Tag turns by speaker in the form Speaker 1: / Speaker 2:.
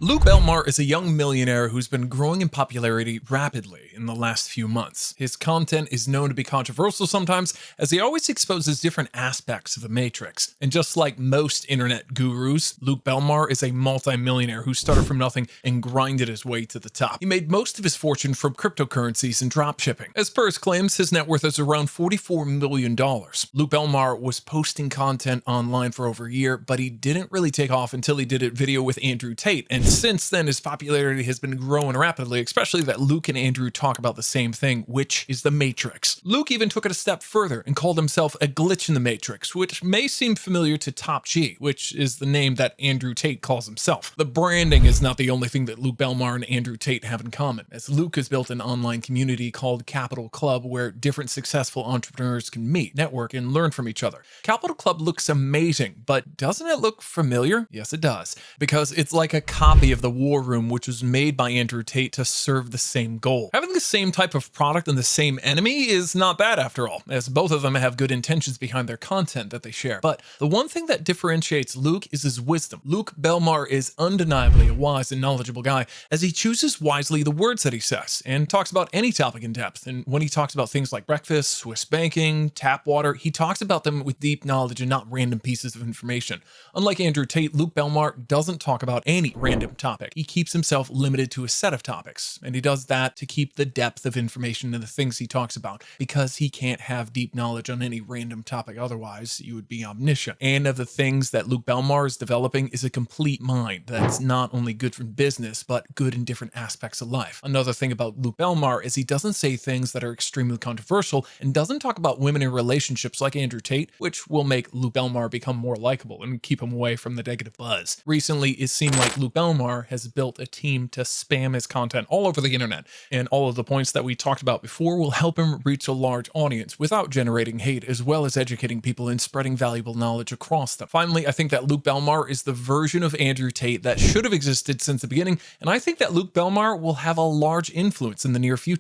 Speaker 1: Luke Belmar is a young millionaire who's been growing in popularity rapidly in the last few months. His content is known to be controversial sometimes, as he always exposes different aspects of the Matrix. And just like most internet gurus, Luke Belmar is a multi-millionaire who started from nothing and grinded his way to the top. He made most of his fortune from cryptocurrencies and dropshipping. As per his claims, his net worth is around $44 million. Luke Belmar was posting content online for over a year, but he didn't really take off until he did a video with Andrew Tate, and since then his popularity has been growing rapidly, especially that Luke and Andrew talk about the same thing, which is the Matrix. Luke even took it a step further and called himself a glitch in the Matrix, which may seem familiar to Top G, which is the name that Andrew Tate calls himself. The branding is not the only thing that Luke Belmar and Andrew Tate have in common, as Luke has built an online community called Capital Club where different successful entrepreneurs can meet, network, and learn from each other. Capital Club looks amazing, but doesn't it look familiar? Yes, it does, because it's like a copy of the War Room, which was made by Andrew Tate to serve the same goal. Having the same type of product and the same enemy is not bad after all, as both of them have good intentions behind their content that they share. But the one thing that differentiates Luke is his wisdom. Luke Belmar is undeniably a wise and knowledgeable guy, as he chooses wisely the words that he says and talks about any topic in depth. And when he talks about things like breakfast, Swiss banking, tap water, he talks about them with deep knowledge and not random pieces of information. Unlike Andrew Tate, Luke Belmar doesn't talk about any random topic. He keeps himself limited to a set of topics, and he does that to keep the depth of information in the things he talks about, because he can't have deep knowledge on any random topic, otherwise you would be omniscient. And of the things that Luke Belmar is developing is a complete mind that's not only good for business, but good in different aspects of life. Another thing about Luke Belmar is he doesn't say things that are extremely controversial and doesn't talk about women in relationships like Andrew Tate, which will make Luke Belmar become more likable and keep him away from the negative buzz. Recently, it seemed like Luke Belmar has built a team to spam his content all over the internet, and all of the points that we talked about before will help him reach a large audience without generating hate, as well as educating people and spreading valuable knowledge across them. Finally, I think that Luke Belmar is the version of Andrew Tate that should have existed since the beginning, and I think that Luke Belmar will have a large influence in the near future.